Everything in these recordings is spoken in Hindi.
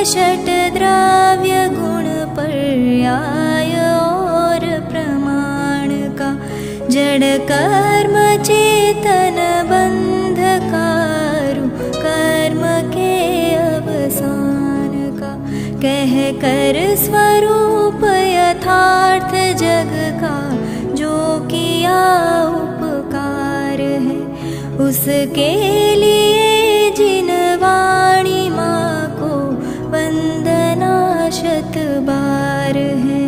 षट्द्रव्य गुण पर्याय और प्रमाण का, जड़ कर्म चेतन बंध कारू कर्म के अवसान का, कह कर स्वरूप यथार्थ जग का जो किया उपकार है, उसके लिए जिन वाणी माँ को वंदना शत बार है,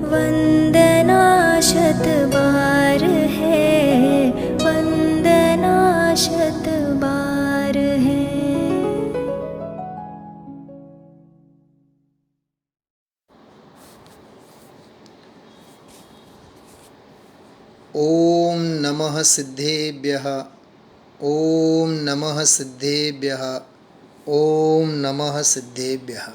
वंदना शत बार है, वंदना शत बार है। ओम नमः सिद्धेभ्यः, ओम नमः सिद्धेभ्यः, ओम नमः सिद्धेभ्यः।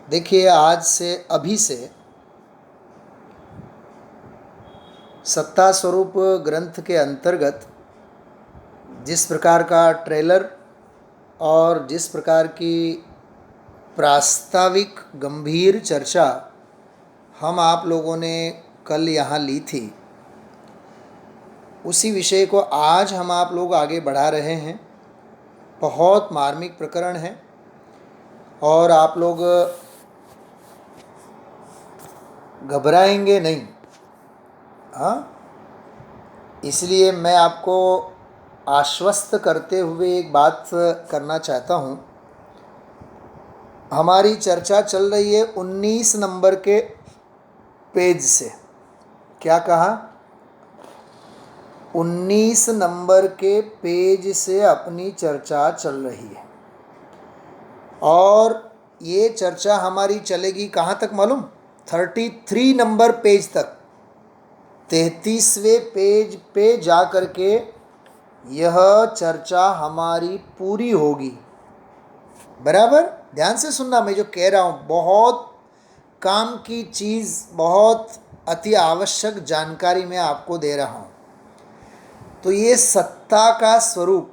देखिए, आज से अभी से सत्ता स्वरूप ग्रंथ के अंतर्गत जिस प्रकार का ट्रेलर और जिस प्रकार की प्रास्ताविक गंभीर चर्चा हम आप लोगों ने कल यहाँ ली थी, उसी विषय को आज हम आप लोग आगे बढ़ा रहे हैं। बहुत मार्मिक प्रकरण है और आप लोग घबराएंगे नहीं। हाँ, इसलिए मैं आपको आश्वस्त करते हुए एक बात करना चाहता हूँ। हमारी चर्चा चल रही है 19 नंबर के पेज से। क्या कहा? 19 नंबर के पेज से अपनी चर्चा चल रही है और ये चर्चा हमारी चलेगी कहाँ तक मालूम? 33 नंबर पेज तक। 33वें पेज पे जा कर के यह चर्चा हमारी पूरी होगी। बराबर ध्यान से सुनना, मैं जो कह रहा हूँ बहुत काम की चीज़, बहुत अति आवश्यक जानकारी मैं आपको दे रहा हूँ। तो ये सत्ता का स्वरूप,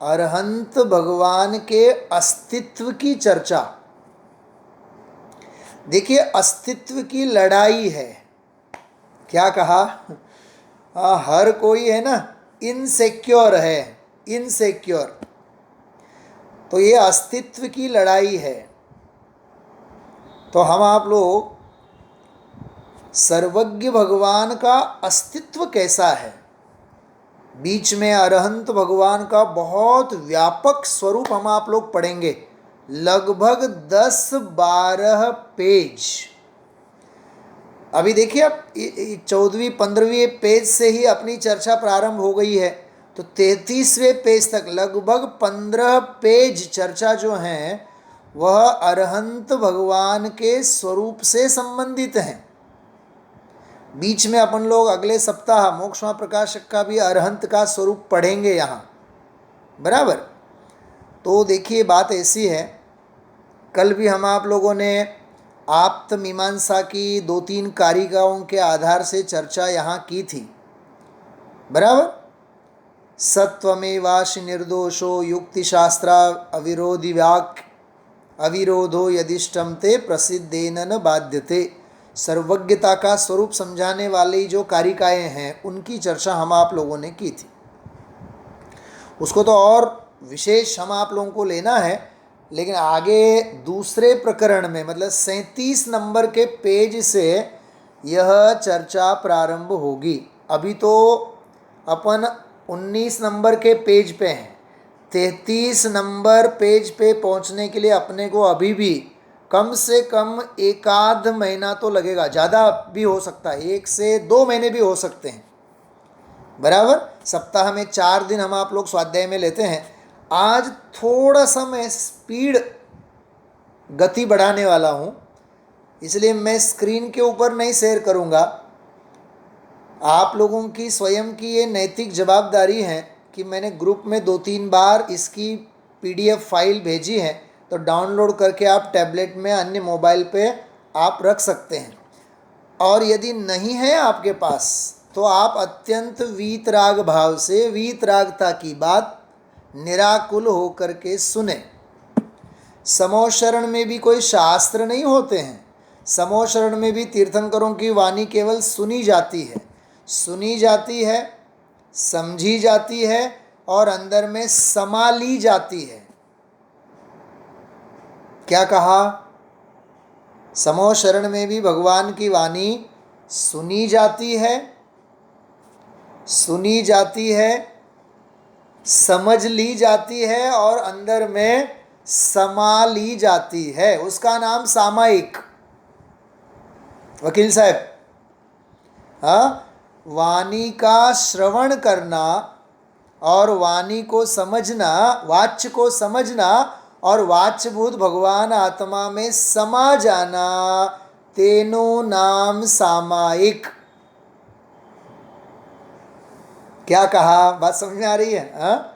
अरहंत भगवान के अस्तित्व की चर्चा। देखिए, अस्तित्व की लड़ाई है। क्या कहा? हर कोई है ना इनसेक्योर है, इनसेक्योर। तो ये अस्तित्व की लड़ाई है। तो हम आप लोग सर्वज्ञ भगवान का अस्तित्व कैसा है, बीच में अरहंत भगवान का बहुत व्यापक स्वरूप हम आप लोग पढ़ेंगे। लगभग 10-12 पेज। अभी देखिए, अब 14वीं 15वीं पेज से ही अपनी चर्चा प्रारंभ हो गई है, तो 33वें पेज तक लगभग 15 पेज चर्चा जो हैं वह अरहंत भगवान के स्वरूप से संबंधित हैं। बीच में अपन लोग अगले सप्ताह मोक्ष प्रकाशक का भी अरहंत का स्वरूप पढ़ेंगे यहाँ। बराबर। तो देखिए, बात ऐसी है, कल भी हम आप लोगों ने आप्त मीमांसा की 2-3 कारिकाओं के आधार से चर्चा यहाँ की थी। बराबर। सत्वमेवाशि निर्दोषो युक्तिशास्त्रा अविरोधी वाक् अविरोधो यदिष्टम ते प्रसिद्धेन न बाध्यते। सर्वज्ञता का स्वरूप समझाने वाली जो कारिकाएँ हैं उनकी चर्चा हम आप लोगों ने की थी। उसको तो और विशेष हम आप लोगों को लेना है, लेकिन आगे दूसरे प्रकरण में मतलब 37 नंबर के पेज से यह चर्चा प्रारंभ होगी। अभी तो अपन 19 नंबर के पेज पे हैं। 33 नंबर पेज पे पहुंचने के लिए अपने को अभी भी कम से कम 1-आध महीना तो लगेगा। ज़्यादा भी हो सकता है, 1 से 2 महीने भी हो सकते हैं। बराबर। सप्ताह में 4 दिन हम आप लोग स्वाध्याय में लेते हैं। आज थोड़ा सा मैं स्पीड गति बढ़ाने वाला हूँ, इसलिए मैं स्क्रीन के ऊपर नहीं शेयर करूँगा। आप लोगों की स्वयं की ये नैतिक जवाबदारी है कि मैंने ग्रुप में 2-3 बार इसकी PDF फाइल भेजी है, तो डाउनलोड करके आप टैबलेट में अन्य मोबाइल पे आप रख सकते हैं। और यदि नहीं है आपके पास तो आप अत्यंत वीतराग भाव से वीतरागता की बात निराकुल होकर के सुने। समोशरण में भी कोई शास्त्र नहीं होते हैं। समोशरण में भी तीर्थंकरों की वाणी केवल सुनी जाती है, समझी जाती है और अंदर में समा ली जाती है। क्या कहा? समोशरण में भी भगवान की वाणी सुनी जाती है, समझ ली जाती है और अंदर में समा ली जाती है। उसका नाम सामायिक। वकील साहब, हाँ, वाणी का श्रवण करना और वाणी को समझना, वाच्य को समझना और वाच्यभूत भगवान आत्मा में समा जाना, तेनो नाम सामायिक। क्या कहा? बात समझ में आ रही है? हाँ?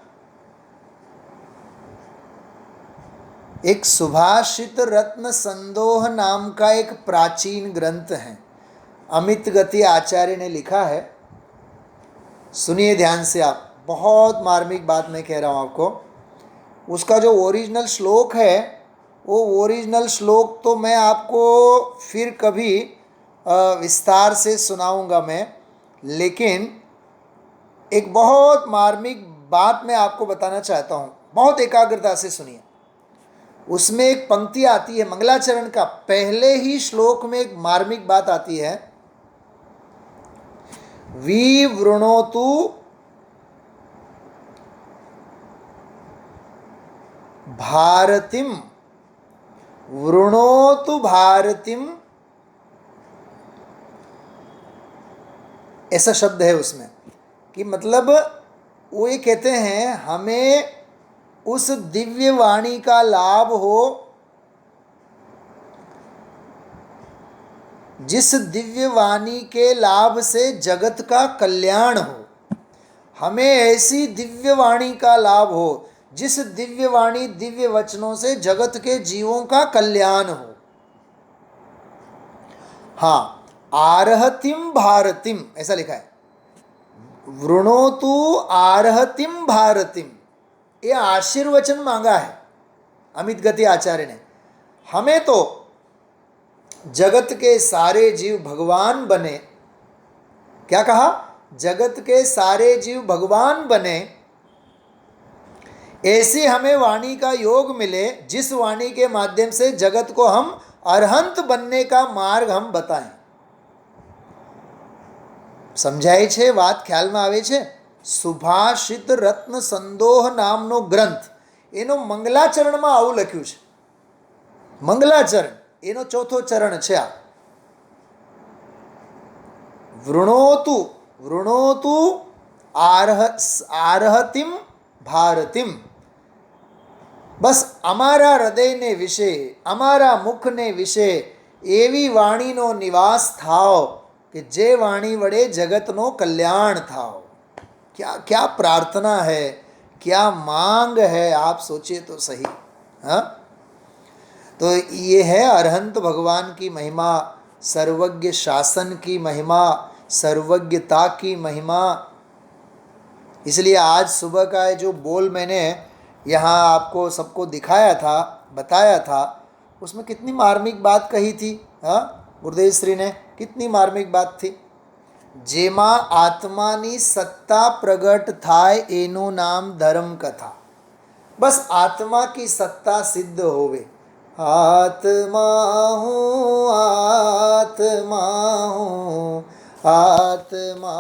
एक सुभाषित रत्न संदोह नाम का एक प्राचीन ग्रंथ है, अमित गति आचार्य ने लिखा है। सुनिए ध्यान से आप, बहुत मार्मिक बात मैं कह रहा हूँ आपको। उसका जो ओरिजिनल श्लोक है, वो ओरिजिनल श्लोक तो मैं आपको फिर कभी विस्तार से सुनाऊंगा मैं, लेकिन एक बहुत मार्मिक बात मैं आपको बताना चाहता हूँ। बहुत एकाग्रता से सुनिए। उसमें एक पंक्ति आती है मंगलाचरण का, पहले ही श्लोक में एक मार्मिक बात आती है, विवृणोतु भारतीम, वृणोतु भारतीम, ऐसा शब्द है उसमें। कि मतलब वो ये कहते हैं हमें उस दिव्य वाणी का लाभ हो जिस दिव्य वाणी के लाभ से जगत का कल्याण हो। हमें ऐसी दिव्य वाणी का लाभ हो जिस दिव्य वाणी, दिव्य वचनों से जगत के जीवों का कल्याण हो। हाँ, आरहतिम भारतीम ऐसा लिखा है, वृणोतु आरहतिम भारतीम, ये आशीर्वचन मांगा है अमित गति आचार्य ने। हमें तो जगत के सारे जीव भगवान बने। क्या कहा? जगत के सारे जीव भगवान बने, ऐसी हमें वाणी का योग मिले जिस वाणी के माध्यम से जगत को हम अरहंत बनने का मार्ग हम बताएं। समझाय छे? વાત ખ્યાલમાં આવે છે? સુભાષિત રત્ન સંદોહ નામનો ગ્રંથ, એનો મંગલાચરણમાં આવું લખ્યું છે। મંગલાચરણ એનો ચોથો ચરણ છે આ, વૃણોતુ આરહતિમ ભારતીમ। બસ અમારા હૃદયને વિશે, અમારા મુખને વિશે એવી વાણીનો નિવાસ થાઓ कि जे वाणी वड़े जगतनो कल्याण थाओ। क्या क्या प्रार्थना है, क्या मांग है, आप सोचिए तो सही। हाँ, तो ये है अरहंत भगवान की महिमा, सर्वज्ञ शासन की महिमा, सर्वज्ञता की महिमा। इसलिए आज सुबह का जो बोल मैंने यहाँ आपको सबको दिखाया था, बताया था, उसमें कितनी मार्मिक बात कही थी। हाँ, गुरुदेव श्री ने कितनी मार्मिक बात थी। जेमा आत्मानी सत्ता प्रगट थाय एनु नाम धर्म कथा। बस आत्मा की सत्ता सिद्ध होवे। आत्मा हूँ, आत्मा हूँ, आत्मा,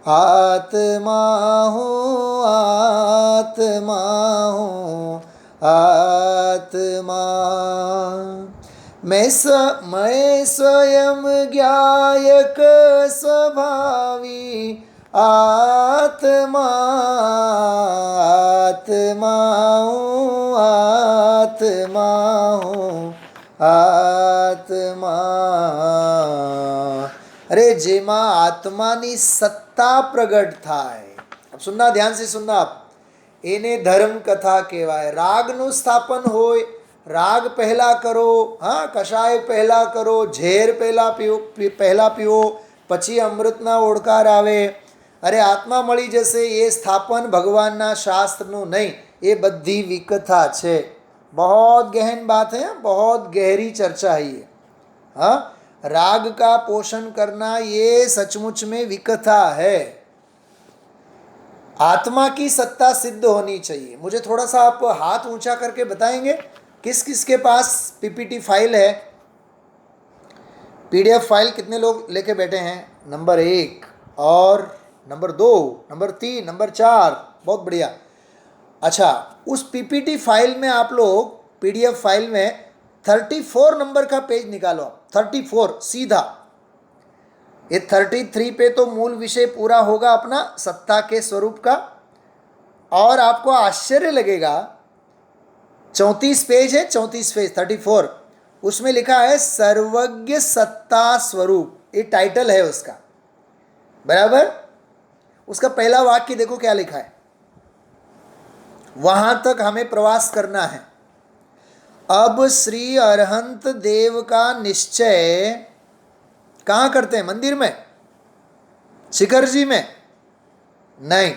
आत्मा हूँ, आत्मा हूँ, आत्मा। मैं स्वयं ज्ञायक स्वभावी आत्मा, आत्मा हूँ, आत्मा हूँ, आत्मा। अरे जेमा आत्मानी सत्ता प्रगट थाय। अब सुनना, ध्यान से सुनना आप, एने धर्म कथा कहेवाय। रागनु स्थापन होय, राग पहला करो, हाँ, कषाय पहला करो, ઝેર पहला पीओ, पहला पीओ, પછી અમૃતના ઓડકાર આવે અરે આત્મા મળી જશે એ સ્થાપન ભગવાનના શાસ્ત્રનું નહીં, એ બધી વિકથા છે. बहुत गहन बात है, बहुत गहरी चर्चा है ये. हाँ, राग का पोषण करना ये सचमुच में विकथा है. आत्मा की सत्ता सिद्ध होनी चाहिए. मुझे थोड़ा सा आप हाथ ऊंचा करके बताएंगे किस किस के पास पीपीटी फाइल है, पीडीएफ फाइल कितने लोग लेके बैठे हैं? नंबर 1 और नंबर 2, नंबर 3, नंबर 4. बहुत बढ़िया. अच्छा, उस पीपीटी फाइल में आप लोग पीडीएफ फाइल में 34 नंबर का पेज निकालो. 34 सीधा. ये 33 पे तो मूल विषय पूरा होगा अपना सत्ता के स्वरूप का. और आपको आश्चर्य लगेगा, 34 पेज है, 34 पेज 34, उसमें लिखा है सर्वज्ञ सत्ता स्वरूप. ये टाइटल है उसका. बराबर. उसका पहला वाक्य देखो क्या लिखा है. वहां तक हमें प्रवास करना है. अब श्री अरहंत देव का निश्चय कहाँ करते हैं? मंदिर में, शिखर जी में? नहीं.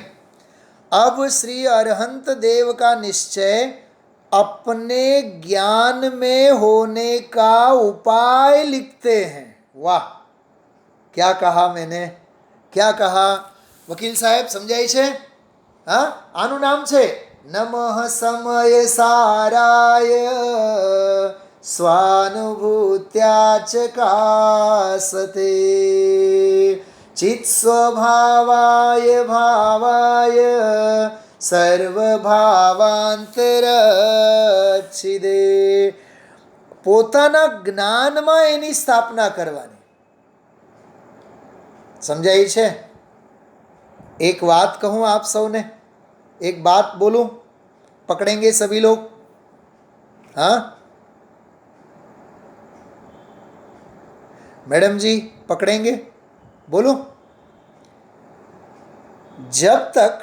अब श्री अरहंत देव का निश्चय अपने ज्ञान में होने का उपाय लिखते हैं. वाह, क्या कहा मैंने, क्या कहा? वकील साहेब समझाई छे? हाँ, આનું નામ છે નમઃ સમય સારાય સ્વાનુભૂત્યા ચકાસતે ચિત્ત સ્વભાવાય ભાવાય સર્વભાવાંતરચ્છિદે. પોતાના જ્ઞાનમાં એની સ્થાપના કરવાની. સમજાય છે? एक बात कहूँ आप सबने, एक बात बोलूँ, पकड़ेंगे सभी लोग? हाँ मैडम जी, पकड़ेंगे? बोलो. जब तक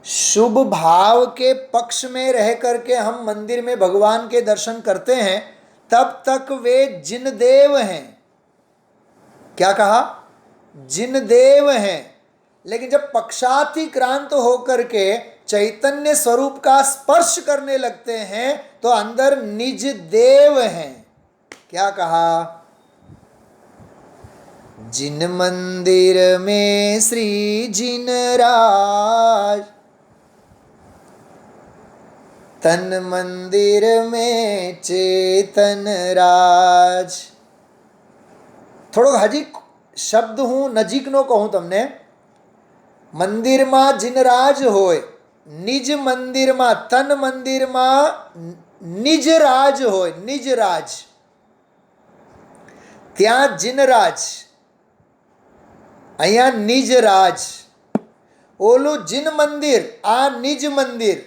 शुभ भाव के पक्ष में रह करके हम मंदिर में भगवान के दर्शन करते हैं, तब तक वे जिन देव हैं. क्या कहा? जिन देव हैं. लेकिन जब पक्षातिक्रांत होकर के चैतन्य स्वरूप का स्पर्श करने लगते हैं तो अंदर निज देव हैं. क्या कहा? जिन मंदिर में श्री जिन राज, तन मंदिर में चेतन राज. થોડો હજી શબ્દ હું નજીકનો કહું તમને. મંદિરમાં જીનરાજ હોય, નિજ મંદિરમાં, તન મંદિરમાં નિજ રાજ હોય, નિજ રાજ. ત્યાં જીનરાજ, અહીંયા નિજ રાજ. ઓલું જીન મંદિર, આ નિજ મંદિર.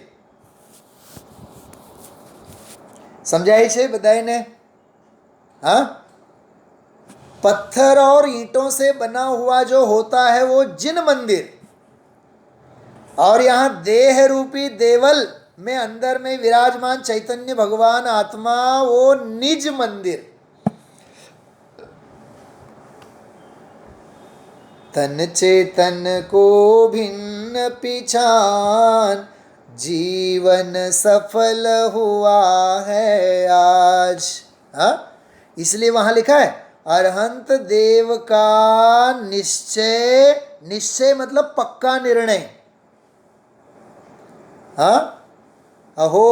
સમજાય છે બધાને? हाँ, पत्थर और ईंटों से बना हुआ जो होता है वो जिन मंदिर, और यहाँ देह रूपी देवल में अंदर में विराजमान चैतन्य भगवान आत्मा, वो निज मंदिर. तन चेतन को भिन्न पिछान, जीवन सफल हुआ है आज. हाँ, इसलिए वहाँ लिखा है अरहंत देव का निश्चय. निश्चय मतलब पक्का निर्णय. हाँ, अहो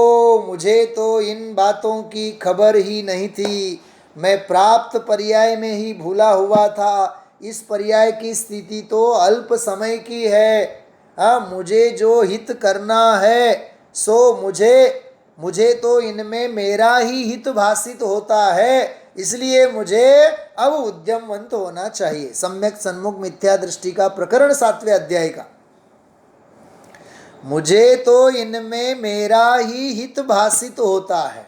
मुझे तो इन बातों की खबर ही नहीं थी, मैं प्राप्त पर्याय में ही भूला हुआ था. इस पर्याय की स्थिति तो अल्प समय की है. हाँ, मुझे जो हित करना है सो मुझे तो इनमें मेरा ही हित भासित होता है. इसलिए मुझे अब उद्यमवंत होना चाहिए. सम्यक सन्मुख मिथ्या दृष्टि का प्रकरण 7वें अध्याय का. मुझे तो इनमें मेरा ही हित भासित होता है.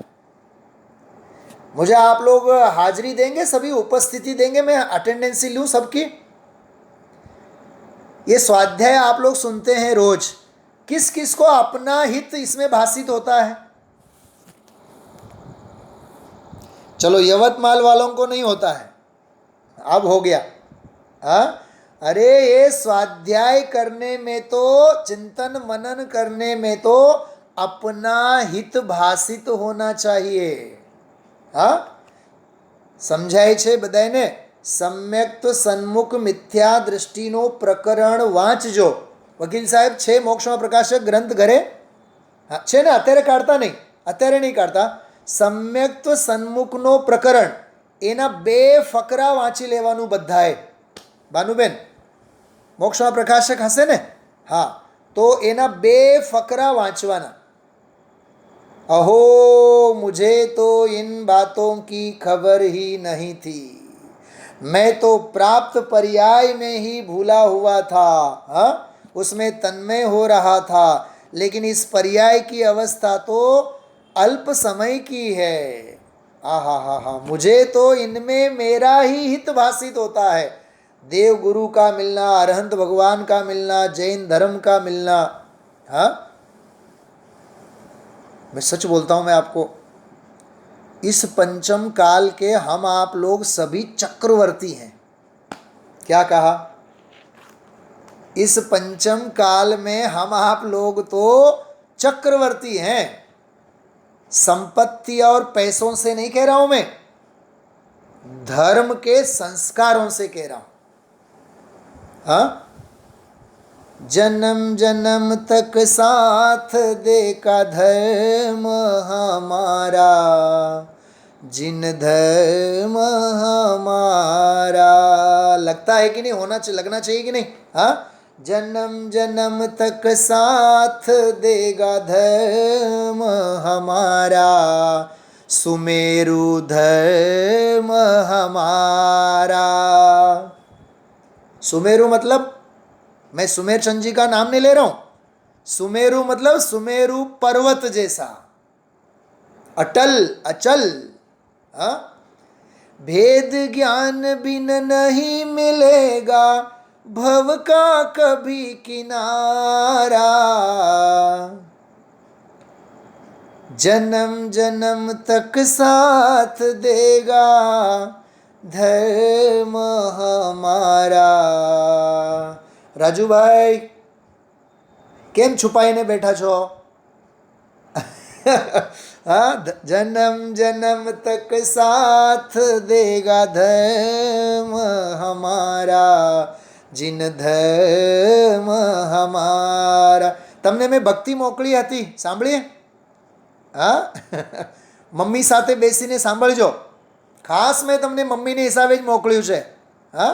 मुझे आप लोग हाजिरी देंगे, सभी उपस्थिति देंगे, मैं अटेंडेंसी लूँ सबकी. ये स्वाध्याय आप लोग सुनते हैं रोज. किस किस को अपना हित इसमें भासित होता है? चलो, यवतमाल वालों को नहीं होता है, अब हो गया. हाँ, अरे ये स्वाध्याय करने में तो, चिंतन मनन करने में तो अपना हित भाषित होना चाहिए. હા, સમજાય છે બધાને? સમ્યક સન્મુખ મિથ્યા દૃષ્ટિનો પ્રકરણ વાંચજો. વકીલ સાહેબ છે મોક્ષમાં પ્રકાશક ગ્રંથ ઘરે? હા છે ને? અત્યારે કાઢતા નહીં, અત્યારે નહીં કાઢતા. સમ્યક સન્મુખનો પ્રકરણ એના 2 ફકરા વાંચી લેવાનું બધાએ. ભાનુબેન મોક્ષમાં પ્રકાશક હશે ને? હા, તો એના 2 ફકરા વાંચવાના. अहो मुझे तो इन बातों की खबर ही नहीं थी, मैं तो प्राप्त पर्याय में ही भूला हुआ था. हाँ, उसमें तन्मय हो रहा था, लेकिन इस पर्याय की अवस्था तो अल्प समय की है. आहा हा हा, मुझे तो इनमें मेरा ही हित भाषित होता है. देव गुरु का मिलना, अरहंत भगवान का मिलना, जैन धर्म का मिलना. हाँ, मैं सच बोलता हूँ मैं आपको, इस पंचम काल के हम आप लोग सभी चक्रवर्ती हैं. क्या कहा? इस पंचम काल में हम आप लोग तो चक्रवर्ती हैं. संपत्ति और पैसों से नहीं कह रहा हूं मैं, धर्म के संस्कारों से कह रहा हूं. हाँ, जन्म जन्म तक साथ देगा धर्म हमारा, जिन धर्म हमारा. लगता है कि नहीं? होना चाहिए, लगना चाहिए कि नहीं? हाँ, जन्म जन्म तक साथ देगा धर्म हमारा, सुमेरु धर्म हमारा. सुमेरु मतलब, मैं सुमेर चंद जी का नाम नहीं ले रहा हूं. सुमेरु मतलब सुमेरु पर्वत जैसा अटल अचल. हाँ, भेद ज्ञान बिन नहीं मिलेगा भव का कभी किनारा, जन्म जन्म तक साथ देगा धर्म हमारा. રાજુભાઈ કેમ છુપાઈને બેઠા છો? हाँ, जन्म जन्म तक साथ देगा धर्म हमारा, जिन धर्म हमारा. તમને મેં ભક્તિ મોકલી હતી, સાંભળીએ? હા, મમ્મી સાથે બેસીને સાંભળજો. ખાસ મેં તમને મમ્મીને હિસાબે જ મોકલ્યું છે. હા,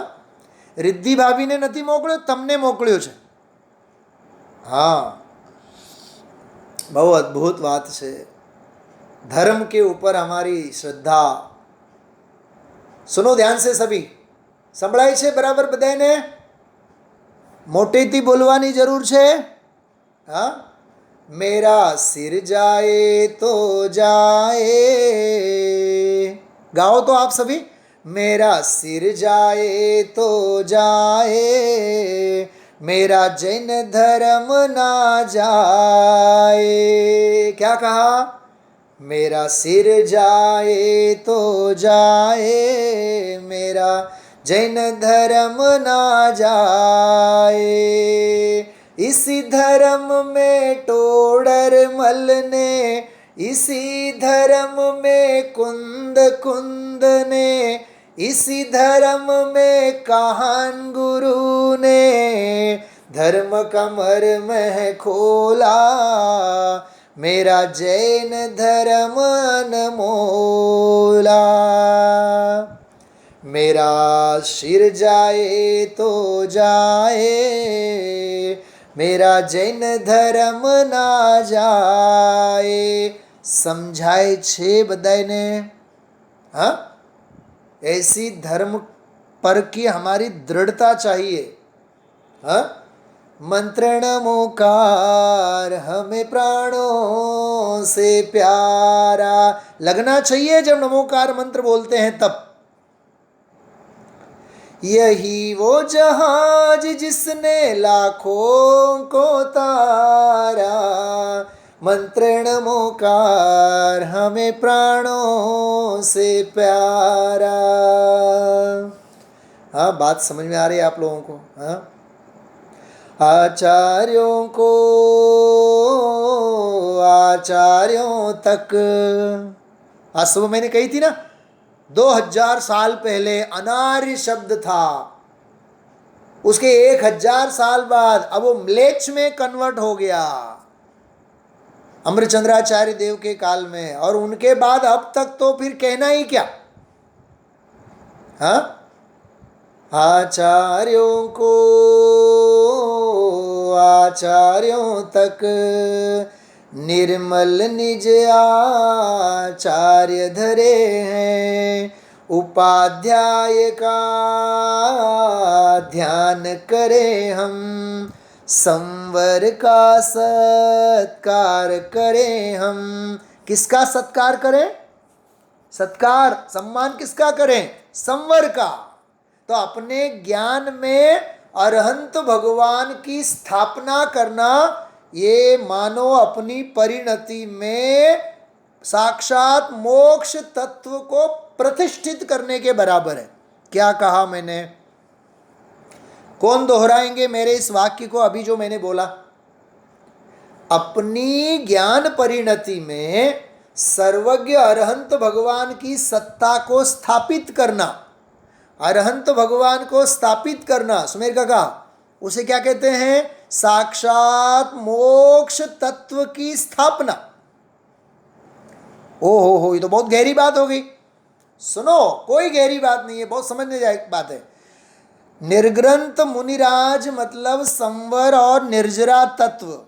रिद्धि भाभी ने नहीं मोकल्यो, तमने मोकल्यो छे. हाँ, बहुत अद्भुत बात है. धर्म के ऊपर हमारी श्रद्धा. सुनो ध्यान से सभी. संभळाय छे बराबर बधाने? मोटेथी बोलवानी जरूर छे. हाँ, मेरा सिर जाए तो जाए. गाओ तो आप सभी. मेरा सिर जाए तो जाए, मेरा जैन धर्म ना जाए. क्या कहा? मेरा सिर जाए तो जाए, मेरा जैन धर्म ना जाए. इसी धर्म में टोडर मलने, इसी धर्म में कुंद कुंद ने, इसी धर्म में काहन गुरु ने धर्म कमर में खोला. मेरा जैन धर्म अनमोला. मेरा सिर जाए तो जाए, मेरा जैन धर्म ना जाए. समझाए छे बधाने? हाँ, ऐसी धर्म पर की हमारी दृढ़ता चाहिए. हाँ, मंत्रण मोकार हमें प्राणों से प्यारा लगना चाहिए जब नमोकार मंत्र बोलते हैं तब. यही वो जहाज जिसने लाखों को तारा, मंत्रण मोकार हमें प्राणों से प्यारा. हाँ हाँ, बात समझ में आ रही है आप लोगों को? हाँ, आचार्यों को आचार्यों तक, आज सुबह मैंने कही थी ना, 2000 साल पहले अनार्य शब्द था, उसके 1000 साल बाद अब वो म्लेच्छ में कन्वर्ट हो गया अमरचंद्राचार्य देव के काल में, और उनके बाद अब तक तो फिर कहना ही क्या। हाँ, आचार्यों को आचार्यों तक निर्मल निज आचार्य धरे हैं, उपाध्याय का ध्यान करें हम, संवर का सत्कार करें हम। किसका सत्कार करें? सत्कार सम्मान किसका करें? संवर का। तो अपने ज्ञान में अरहंत भगवान की स्थापना करना, ये मानो अपनी परिणति में साक्षात मोक्ष तत्व को प्रतिष्ठित करने के बराबर है। क्या कहा मैंने? कौन दोहराएंगे मेरे इस वाक्य को अभी जो मैंने बोला? अपनी ज्ञान परिणति में सर्वज्ञ अरहंत भगवान की सत्ता को स्थापित करना, अरहंत भगवान को स्थापित करना, सुमेर का कहा, उसे क्या कहते हैं? साक्षात मोक्ष तत्व की स्थापना। ओ हो, ये तो बहुत गहरी बात हो गई। सुनो, कोई गहरी बात नहीं है, बहुत समझने लायक बात है। निर्ग्रंथ मुनिराज मतलब संवर और निर्जरा तत्व,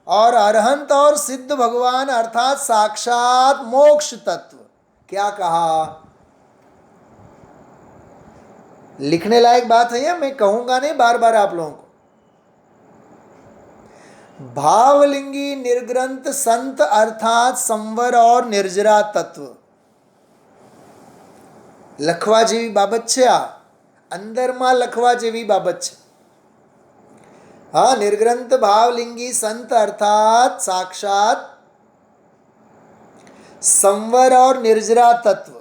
और अरहंत और सिद्ध भगवान अर्थात साक्षात मोक्ष तत्व। क्या कहा? लिखने लायक बात है या मैं कहूंगा नहीं बार बार आप लोगों को? भावलिंगी निर्ग्रंथ संत अर्थात संवर और निर्जरा तत्व। લખવા જેવી બાબત છે, આ અંદરમાં લખવા જેવી બાબત છે। हाँ, निर्ग्रंथ भावलिंगी संत अर्थात साक्षात संवर और निर्जरा तत्व,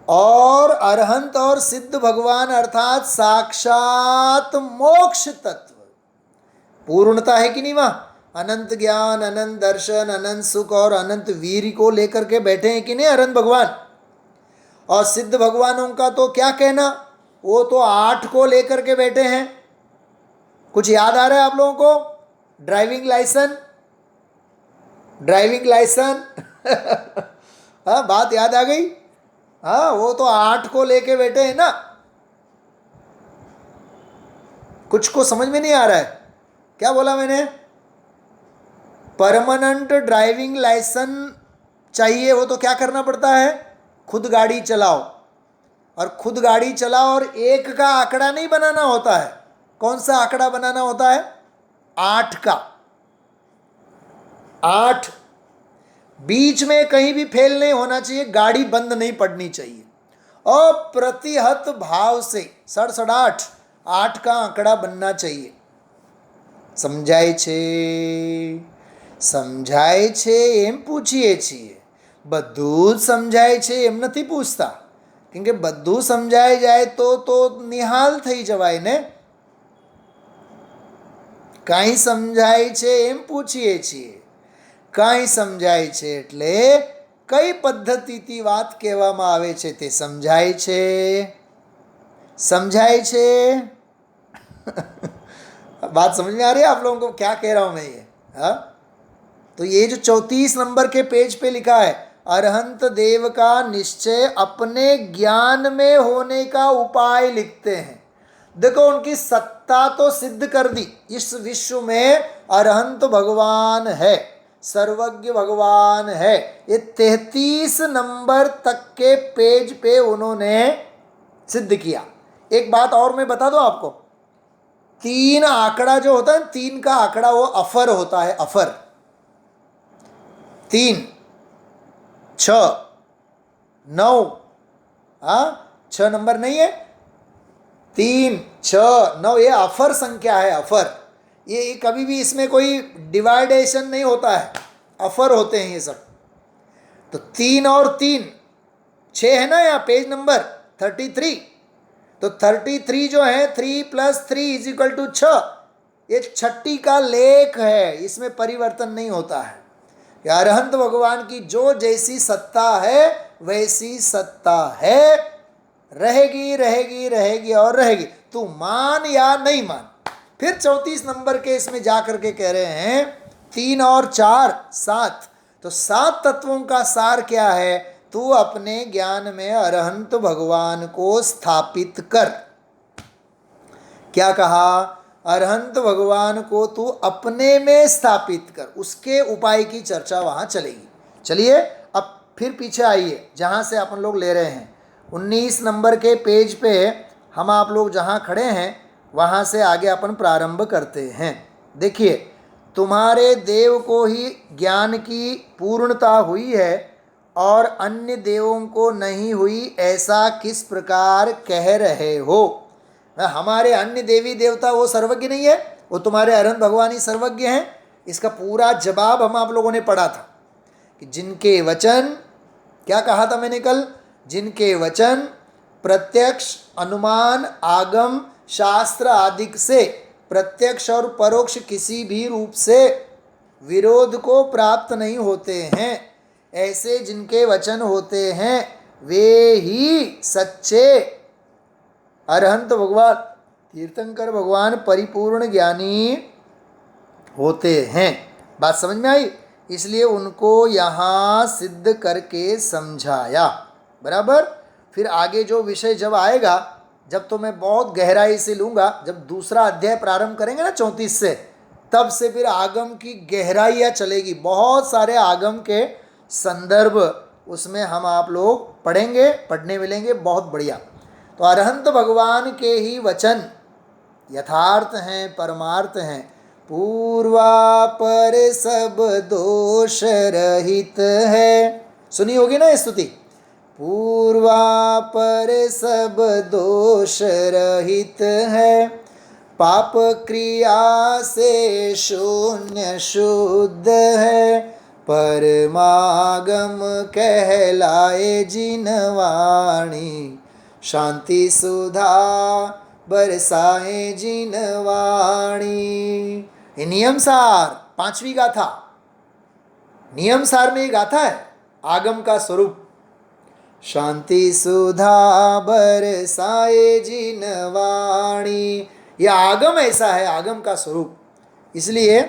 और अरहंत और सिद्ध भगवान अर्थात साक्षात मोक्ष तत्व। पूर्णता है कि नहीं? वहाँ अनंत ज्ञान, अनंत दर्शन, अनंत सुख और अनंत वीर को लेकर के बैठे हैं कि नहीं अरहंत भगवान? और सिद्ध भगवानों का तो क्या कहना, वो तो 8 को लेकर के बैठे हैं। कुछ याद आ रहा है आप लोगों को? ड्राइविंग लाइसेंस, ड्राइविंग लाइसेंस हाँ, बात याद आ गई? हाँ, वो तो 8 को लेके बैठे हैं ना। कुछ को समझ में नहीं आ रहा है? क्या बोला मैंने? परमानेंट ड्राइविंग लाइसेंस चाहिए, वो तो क्या करना पड़ता है? खुद गाड़ी चलाओ, और खुद गाड़ी चलाओ, और 1 का आंकड़ा नहीं बनाना होता है। कौन सा आंकड़ा बनाना होता है? 8 का। 8 बीच में कहीं भी फेल नहीं होना चाहिए, गाड़ी बंद नहीं पड़नी चाहिए, और प्रतिहत भाव से सड़सड़ाहट 8 का आंकड़ा बनना चाहिए। समझाय छे? समझाय छे एम पूछिए छीए, બધું જ સમજાય છે એમ નથી પૂછતા, કેમ કે બધું સમજાઈ જાય તો નિહાલ થઈ જવાય ને। કાંઈ સમજાય છે એમ પૂછીએ છીએ, કાંઈ સમજાય છે એટલે કઈ પદ્ધતિથી વાત કહેવામાં આવે છે તે સમજાય છે, સમજાય છે बात समझ में आ रही है आप लोगों को क्या कह रहा हूँ मैं ये? हाँ, तो ये जो 34 नंबर के पेज पे लिखा है, अरहंत देव का निश्चय अपने ज्ञान में होने का उपाय लिखते हैं। देखो, उनकी सत्ता तो सिद्ध कर दी, इस विश्व में अरहंत भगवान है, सर्वज्ञ भगवान है। ये 33 नंबर तक के पेज पे उन्होंने सिद्ध किया। एक बात और मैं बता दूं आपको, 3 आंकड़ा जो होता है, 3 का आंकड़ा वो अफर होता है, अफर। 3, 6, 9, हाँ 6 नंबर नहीं है, 3, 6, 9 ये अफर संख्या है, अफर। ये कभी भी इसमें कोई डिवाइडेशन नहीं होता है, अफर होते हैं ये सब। तो 3 और 3, 6 है ना यहाँ पेज नंबर, 33। तो 33 जो है 3 + 3 = 6, ये छठी का लेख है, इसमें परिवर्तन नहीं होता है। अरहंत भगवान की जो जैसी सत्ता है वैसी सत्ता है, रहेगी रहेगी रहेगी और रहेगी, तू मान या नहीं मान। फिर 34 नंबर के इसमें जा करके कह रहे हैं 3 और 4 7। तो 7 तत्वों का सार क्या है? तू अपने ज्ञान में अरहंत भगवान को स्थापित कर। क्या कहा? अरहंत भगवान को तू अपने में स्थापित कर, उसके उपाय की चर्चा वहाँ चलेगी। चलिए अब फिर पीछे आइए, जहाँ से अपन लोग ले रहे हैं 19 नंबर के पेज पे हम आप लोग जहाँ खड़े हैं वहाँ से आगे अपन प्रारंभ करते हैं। देखिए, तुम्हारे देव को ही ज्ञान की पूर्णता हुई है और अन्य देवों को नहीं हुई, ऐसा किस प्रकार कह रहे हो? हमारे अन्य देवी देवता वो सर्वज्ञ नहीं है, वो तुम्हारे अरहंत भगवान ही सर्वज्ञ हैं। इसका पूरा जवाब हम आप लोगों ने पढ़ा था कि जिनके वचन, क्या कहा था मैंने कल? जिनके वचन प्रत्यक्ष, अनुमान, आगम, शास्त्र आदि से प्रत्यक्ष और परोक्ष किसी भी रूप से विरोध को प्राप्त नहीं होते हैं, ऐसे जिनके वचन होते हैं वे ही सच्चे अरहंत भगवान, तीर्थंकर भगवान परिपूर्ण ज्ञानी होते हैं। बात समझ में आई? इसलिए उनको यहाँ सिद्ध करके समझाया। बराबर। फिर आगे जो विषय जब आएगा, जब तो मैं बहुत गहराई से लूँगा, जब दूसरा अध्याय प्रारंभ करेंगे ना 34 से, तब से फिर आगम की गहराइयाँ चलेगी। बहुत सारे आगम के संदर्भ उसमें हम आप लोग पढ़ेंगे, पढ़ने मिलेंगे, बहुत बढ़िया। तो अरहंत भगवान के ही वचन यथार्थ हैं, परमार्थ हैं। पूर्वापर सब दोष रहित है, सुनी होगी ना ये स्तुति? पूर्वापर सब दोष रहित है, पाप क्रिया से शून्य शुद्ध है, परमागम कहलाए जिन वाणी, शांति सुधा बरसाए जिन वाणी। ये नियम सार 5वीं गाथा, नियम सार में ये गाथा है आगम का स्वरूप। शांति सुधा बरसाए जिन वाणी, यह आगम ऐसा है, आगम का स्वरूप। इसलिए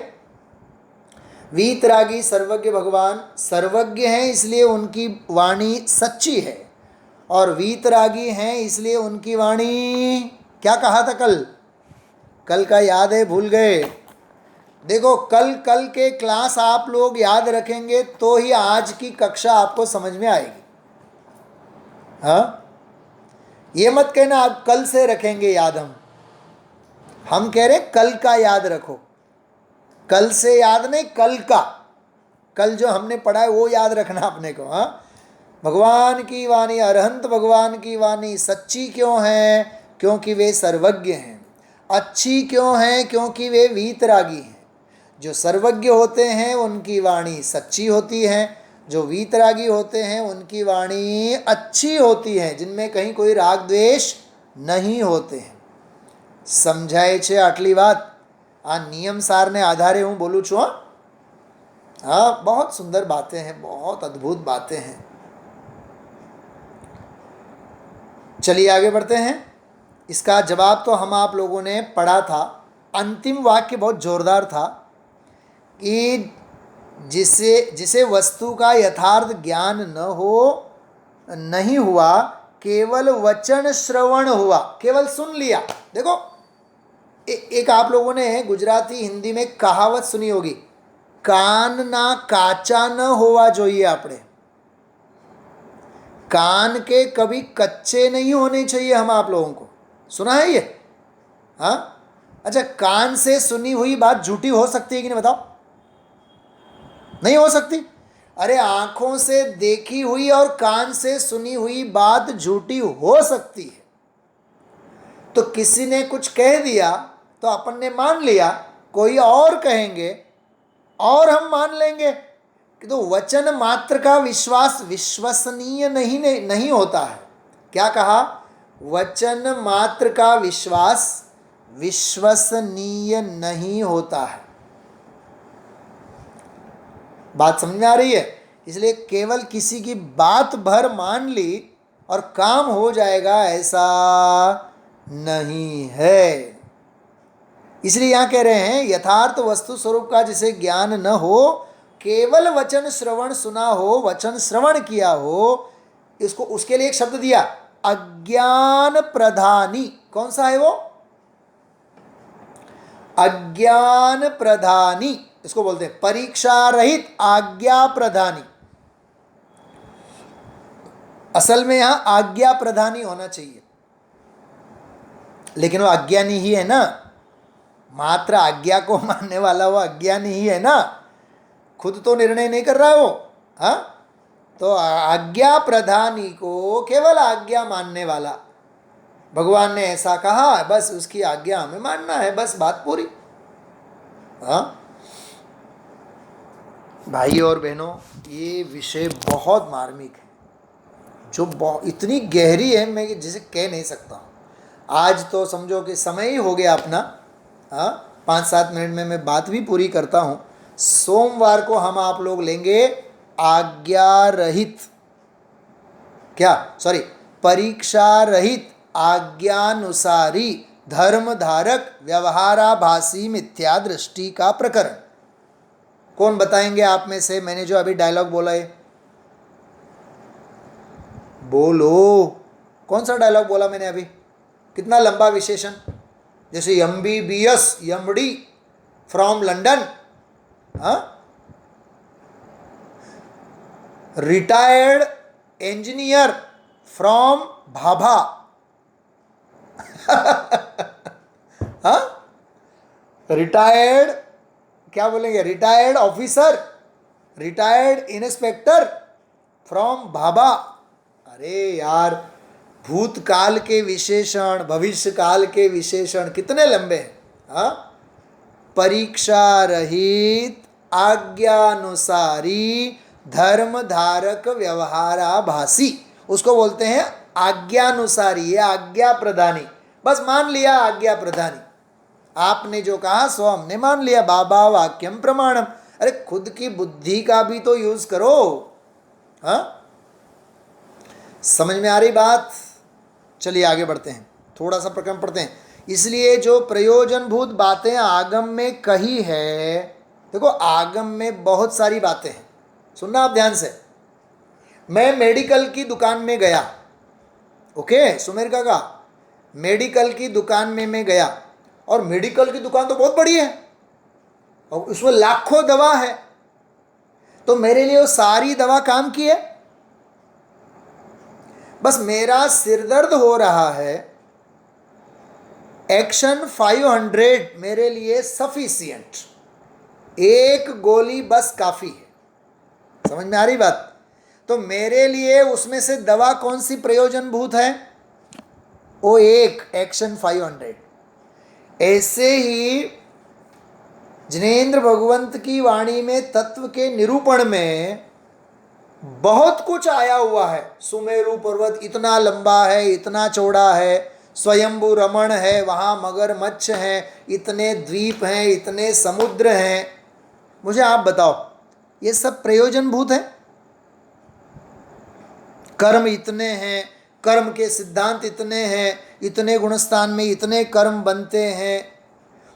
वीतरागी सर्वज्ञ भगवान सर्वज्ञ हैं, इसलिए उनकी वाणी सच्ची है, और वीतरागी हैं इसलिए उनकी वाणी, क्या कहा था कल? कल का याद है, भूल गए? देखो, कल के क्लास आप लोग याद रखेंगे तो ही आज की कक्षा आपको समझ में आएगी। हाँ, ये मत कहना आप कल से रखेंगे याद। हम कह रहे कल का याद रखो, कल से याद नहीं, कल का, कल जो हमने पढ़ा है वो याद रखना अपने को। हाँ, भगवान की वाणी, अरहंत भगवान की वाणी सच्ची क्यों है? क्योंकि वे सर्वज्ञ हैं। अच्छी क्यों है? क्योंकि वे वीतरागी हैं। जो सर्वज्ञ होते हैं उनकी वाणी सच्ची होती है, जो वीतरागी होते हैं उनकी वाणी अच्छी होती है, जिनमें कहीं कोई राग द्वेष नहीं होते हैं। समझाए छे आटली बात? आ नियम सार ने आधारे हूँ बोलूँ छूँ। हाँ, बहुत सुंदर बातें हैं, बहुत अद्भुत बातें हैं। चलिए आगे बढ़ते हैं। इसका जवाब तो हम आप लोगों ने पढ़ा था। अंतिम वाक्य बहुत जोरदार था कि जिसे वस्तु का यथार्थ ज्ञान न हो, नहीं हुआ, केवल वचन श्रवण हुआ, केवल सुन लिया। देखो, एक आप लोगों ने गुजराती हिंदी में कहावत सुनी होगी, कान ना काचा न होवा जोइए। आपने कान के कभी कच्चे नहीं होने चाहिए, हम आप लोगों को सुना है ये? हाँ, अच्छा, कान से सुनी हुई बात झूठी हो सकती है कि नहीं बताओ? नहीं हो सकती। अरे, आंखों से देखी हुई और कान से सुनी हुई बात झूठी हो सकती है। तो किसी ने कुछ कह दिया तो अपन ने मान लिया, कोई और कहेंगे और हम मान लेंगे। तो वचन मात्र का विश्वास विश्वसनीय नहीं होता है। क्या कहा? वचन मात्र का विश्वास विश्वसनीय नहीं होता है। बात समझ में आ रही है? इसलिए केवल किसी की बात भर मान ली और काम हो जाएगा, ऐसा नहीं है। इसलिए यहां कह रहे हैं यथार्थ वस्तु स्वरूप का जिसे ज्ञान न हो, केवल वचन श्रवण सुना हो, वचन श्रवण किया हो, इसको उसके लिए एक शब्द दिया अज्ञान प्रधानी। कौन सा है वो? अज्ञान प्रधानी, इसको बोलते हैं परीक्षा रहित आज्ञा प्रधानी। असल में यहां आज्ञा प्रधानी होना चाहिए, लेकिन वो अज्ञानी ही है ना, मात्र आज्ञा को मानने वाला वो अज्ञानी ही है ना, खुद तो निर्णय नहीं कर रहा वो। हाँ, तो आज्ञा प्रधानी को केवल आज्ञा मानने वाला, भगवान ने ऐसा कहा बस उसकी आज्ञा हमें मानना है, बस बात पूरी। हाँ भाई और बहनों, ये विषय बहुत मार्मिक है, जो इतनी गहरी है मैं जिसे कह नहीं सकता। आज तो समझो कि समय ही हो गया अपना। हाँ, 5-7 मिनट में मैं बात भी पूरी करता हूँ। सोमवार को हम आप लोग लेंगे आज्ञा रहित, परीक्षा रहित आज्ञानुसारी धर्म धारक व्यवहाराभासी मिथ्या दृष्टि का प्रकरण। कौन बताएंगे आप में से? मैंने जो अभी डायलॉग बोला है, बोलो कौन सा डायलॉग बोला मैंने अभी? कितना लंबा विशेषण, जैसे MBBS MD from London, retired engineer from Bhabha, retired क्या बोलेंगे, retired officer, retired inspector from Bhabha. अरे यार, भूतकाल के विशेषण, भविष्य काल के विशेषण कितने लंबे हैं। हाँ, परीक्षा रहित आज्ञानुसारी धर्म धारक व्यवहाराभासी, उसको बोलते हैं आज्ञानुसारी, ये आज्ञा प्रदानी। बस मान लिया आज्ञा प्रदानी, आपने जो कहा सो हमने मान लिया, बाबा वाक्यम प्रमाणम। अरे खुद की बुद्धि का भी तो यूज करो। हाँ, समझ में आ रही बात? चलिए आगे बढ़ते हैं, थोड़ा सा प्रकरण पढ़ते हैं। इसलिए जो प्रयोजनभूत बातें आगम में कही है, देखो आगम में बहुत सारी बातें हैं, सुनना आप ध्यान से। मैं मेडिकल की दुकान में गया, ओके सुमेर काका, मेडिकल की दुकान में मैं गया, और मेडिकल की दुकान तो बहुत बड़ी है और उसमें लाखों दवा है, तो मेरे लिए वो सारी दवा काम की है? बस मेरा सिरदर्द हो रहा है, एक्शन 500 मेरे लिए सफिशिएंट, एक गोली बस काफ़ी है। समझ में आ रही बात? तो मेरे लिए उसमें से दवा कौन सी प्रयोजनभूत है? वो एक एक्शन 500। ऐसे ही जिनेंद्र भगवंत की वाणी में तत्व के निरूपण में बहुत कुछ आया हुआ है। सुमेरु पर्वत इतना लंबा है, इतना चौड़ा है, स्वयंभू रमण है, वहाँ मगरमच्छ हैं, इतने द्वीप हैं, इतने समुद्र हैं। मुझे आप बताओ, ये सब प्रयोजनभूत है? कर्म इतने हैं, कर्म के सिद्धांत इतने हैं, इतने गुणस्थान में इतने कर्म बनते हैं।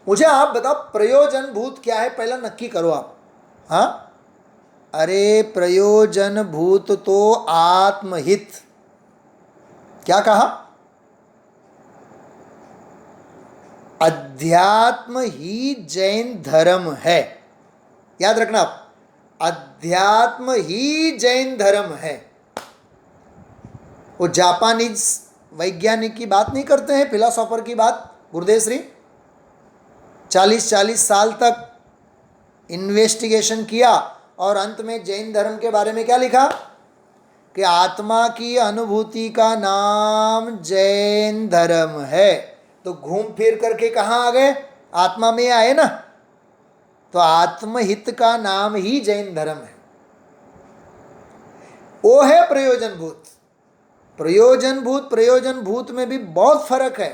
मुझे आप बताओ प्रयोजनभूत क्या है, पहला नक्की करो आप। हाँ, अरे प्रयोजनभूत तो आत्महित। क्या कहा? अध्यात्म ही जैन धर्म है, याद रखना आप, अध्यात्म ही जैन धर्म है। वो जापानीज वैज्ञानिक की बात नहीं करते हैं, फिलोसोफर की बात। गुरुदेव श्री 40-40 साल तक इन्वेस्टिगेशन किया और अंत में जैन धर्म के बारे में क्या लिखा कि आत्मा की अनुभूति का नाम जैन धर्म है। तो घूम फिर करके कहाँ आ गए? आत्मा में आए ना। तो आत्महित का नाम ही जैन धर्म है, वो है प्रयोजनभूत। प्रयोजन भूत में भी बहुत फर्क है।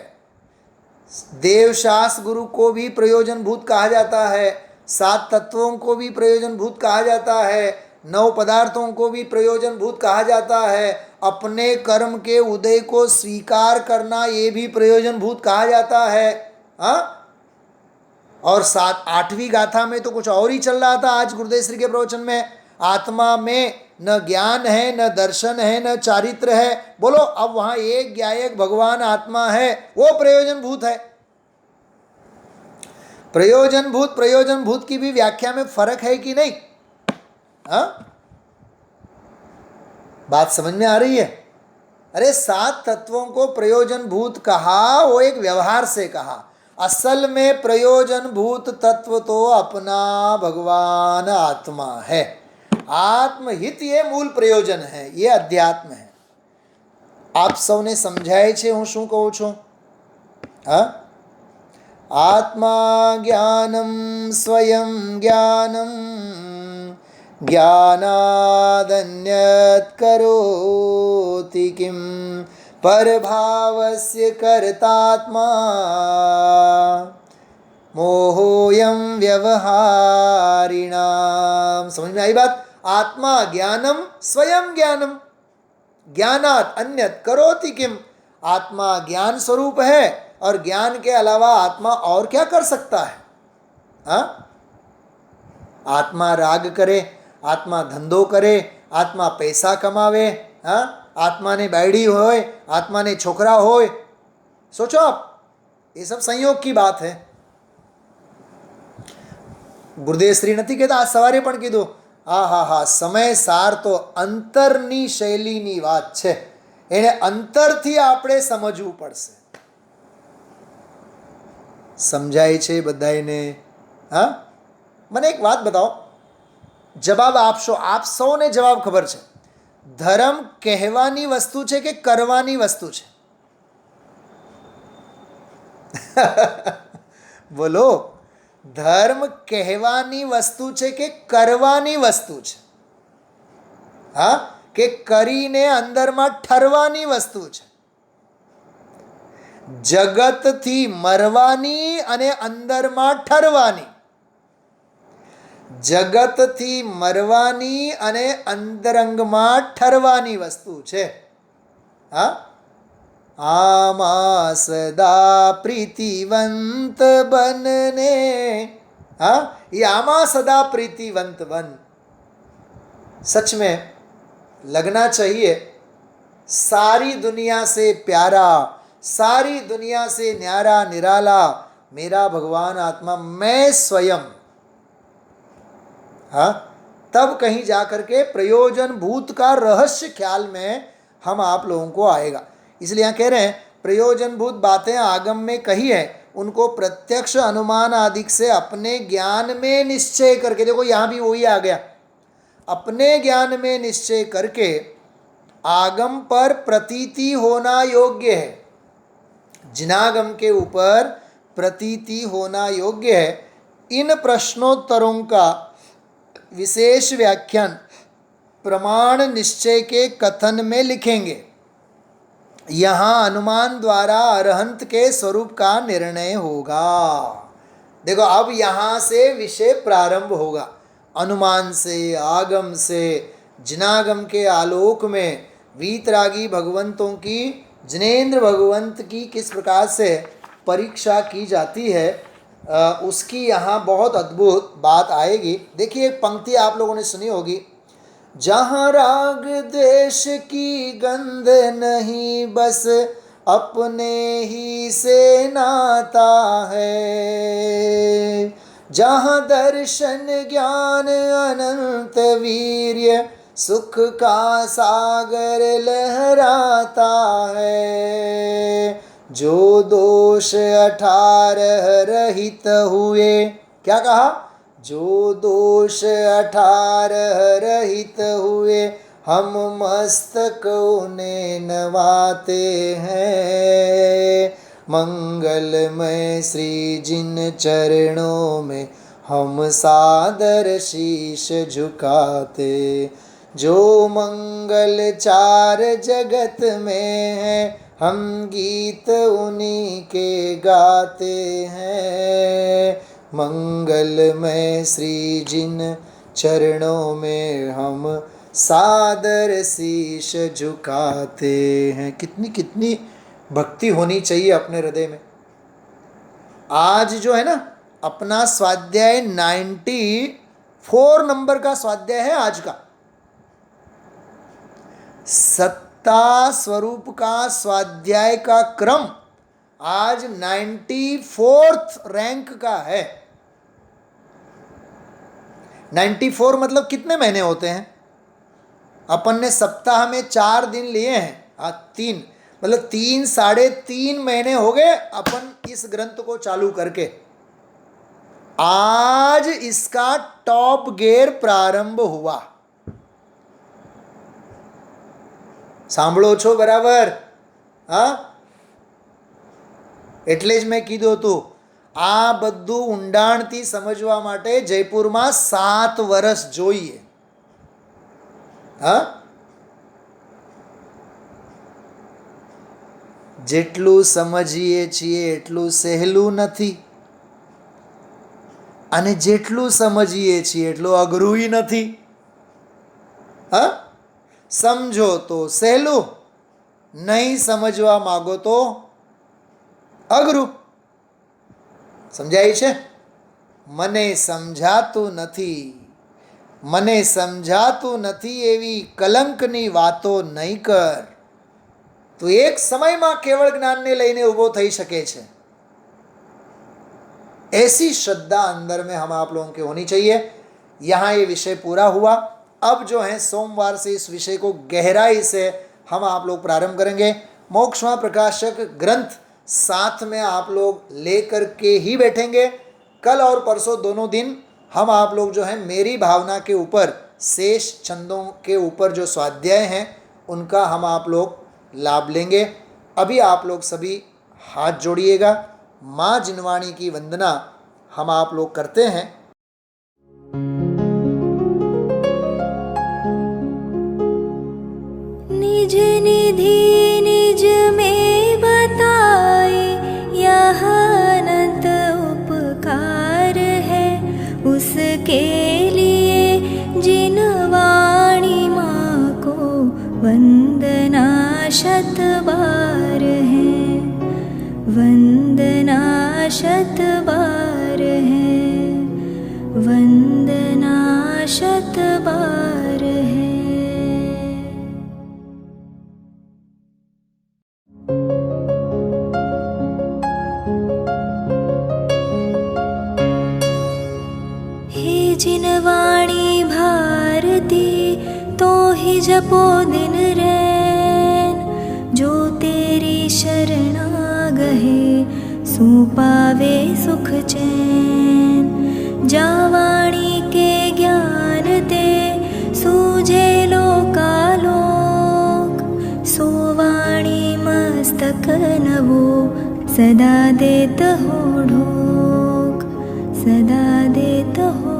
देवशास गुरु को भी प्रयोजन भूत कहा जाता है, 7 तत्वों को भी प्रयोजन भूत कहा जाता है, 9 पदार्थों को भी प्रयोजन भूत कहा जाता है, अपने कर्म के उदय को स्वीकार करना ये भी प्रयोजन भूत कहा जाता है। हाँ, और 8वीं गाथा में तो कुछ और ही चल रहा था। आज गुरुदेव श्री के प्रवचन में आत्मा में न ज्ञान है, न दर्शन है, न चारित्र है। बोलो, अब वहां एक ज्ञायक भगवान आत्मा है, वो प्रयोजन भूत है। प्रयोजन भूत की भी व्याख्या में फर्क है कि नहीं? हाँ, बात समझ में आ रही है? अरे 7 तत्वों को प्रयोजन भूत कहा, वो एक व्यवहार से कहा। असल में प्रयोजन भूत तत्व तो अपना भगवान आत्मा है। आत्महित ये मूल प्रयोजन है, ये अध्यात्म है। आप सौने समझाए छे हूँ शू कहूँ छूँ? हाँ, आत्मा ज्ञानम स्वयं ज्ञानम ज्ञानादन्यत् करोति किम परभावस्य कर्तात्मा मोहोयं व्यवहारिणाम। समझ में आई बात? आत्मा ज्ञानम स्वयं ज्ञानम ज्ञानात् अन्यत् करोति किम। आत्मा ज्ञान स्वरूप है और ज्ञान के अलावा आत्मा और क्या कर सकता है? हाँ, आत्मा राग करे, आत्मा धंधो करे, आत्मा पैसा कमावे, हाँ, आत्मा ने बैड़ी होए, आत्मा ने छोकरा होए। सोचो आप, ये सब संयोग की बात है। गुरुदेव श्री નથી કહેતા, આ સવારે પણ કીધું, હા સમય સાર તો અંતરની શૈલીની વાત છે, એને અંતરથી આપણે સમજવું પડશે। સમજાય છે બધાને? હા, મને એક વાત बताओ, જવાબ આપશો? આપ સૌને જવાબ ખબર છે, ધર્મ કહેવાની વસ્તુ છે કે કરવાની વસ્તુ છે? બોલો, ધર્મ કહેવાની વસ્તુ છે કે કરવાની વસ્તુ છે? હા, કે કરીને અંદરમાં ઠરવાની વસ્તુ છે? જગતથી મરવાની અને અંદરમાં ઠરવાની, જગતથી મરવાની અને અંતરંગમાં ઠરવાની વસ્તુ છે। હા, આમાં સદા પ્રીતિવંત બનને। हाँ, ये आमा सदा प्रीतिवंत बन। सच में लगना चाहिए सारी दुनिया से प्यारा, सारी दुनिया से न्यारा निराला मेरा भगवान आत्मा मैं स्वयं। हाँ, तब कहीं जाकर के प्रयोजन भूत का रहस्य ख्याल में हम आप लोगों को आएगा। इसलिए यहाँ कह रहे हैं प्रयोजन भूत बातें आगम में कही है, उनको प्रत्यक्ष अनुमान आदि से अपने ज्ञान में निश्चय करके, देखो यहाँ भी वही आ गया, अपने ज्ञान में निश्चय करके आगम पर प्रतीति होना योग्य है, जिनागम के ऊपर प्रतीति होना योग्य है। इन प्रश्नोत्तरों का विशेष व्याख्यान प्रमाण निश्चय के कथन में लिखेंगे। यहाँ अनुमान द्वारा अरहंत के स्वरूप का निर्णय होगा। देखो, अब यहाँ से विषय प्रारंभ होगा, अनुमान से, आगम से, जिनागम के आलोक में वीतरागी भगवंतों की, जिनेन्द्र भगवंत की किस प्रकार से परीक्षा की जाती है, उसकी यहाँ बहुत अद्भुत बात आएगी। देखिए, एक पंक्ति आप लोगों ने सुनी होगी, जहाँ राग द्वेष की गंध नहीं, बस अपने ही से नाता है। जहाँ दर्शन ज्ञान अनंत वीर्य, सुख का सागर लहराता है। जो दोष 18 रहित हुए, क्या कहा? जो दोष 18 रहित हुए, हम मस्तक उन्हें नवाते हैं। मंगलमय श्री जिन चरणों में हम सादर शीश झुकाते। जो मंगल चार जगत में है, हम गीत उन्हीं के गाते हैं। मंगलमय श्री जिन चरणों में हम सादर शीश झुकाते हैं। कितनी कितनी भक्ति होनी चाहिए अपने हृदय में। आज जो है ना अपना स्वाध्याय 94 नंबर का स्वाध्याय है आज का। सत्ता स्वरूप का स्वाध्याय का क्रम आज 94th रैंक का है। 94 मतलब कितने महीने होते हैं? अपन ने सप्ताह में 4 दिन लिए हैं। 3 मतलब 3 साढ़े 3 महीने हो गए अपन इस ग्रंथ को चालू करके। आज इसका टॉप गियर प्रारंभ हुआ। સાંભળો છો બરાબર? હા, એટલે જ મેં કીધું હતું આ બધું ઊંડાણથી સમજવા માટે જયપુરમાં 7 વર્ષ જોઈએ. હા, જેટલું સમજીએ છીએ એટલું સહેલું નથી, અને જેટલું સમજીએ છીએ એટલું અઘરુંય નથી. હા, સમજો તો સહેલું, નહીં સમજવા માગો તો અઘરું. સમજાય છે? મને સમજાતું નથી, મને સમજાતું નથી એવી કલંકની વાતો નહીં કર. તો એક સમયમાં કેવળ જ્ઞાનને લઈને ઊભો થઈ શકે છે. ऐसी श्रद्धा अंदर में हम आप लोगों की होनी चाहिए. यहाँ ये विषय पूरा हुआ. अब जो है सोमवार से इस विषय को गहराई से हम आप लोग प्रारंभ करेंगे. मोक्षमा प्रकाशक ग्रंथ साथ में आप लोग लेकर के ही बैठेंगे. कल और परसों दोनों दिन हम आप लोग जो है मेरी भावना के ऊपर शेष छंदों के ऊपर जो स्वाध्याय हैं उनका हम आप लोग लाभ लेंगे. अभी आप लोग सभी हाथ जोड़िएगा. माँ जिनवाणी की वंदना हम आप लोग करते हैं. निज निधि निज में बताए यह अनंत उपकार है, उसके लिए जिन वाणी माँ को वंदना शत बार है, वंदना शत बार है, वंदना शत बार है. हे जिनवाणी भारती तो ही जपो दिन रैन, जो तेरी शरणा गहे सो पावे सुख चैन. जावाणी के ज्ञान ते सूझे लोकालोक, सो वाणी मस्तक नवो सदा देत हो ढोक, सदा देत हो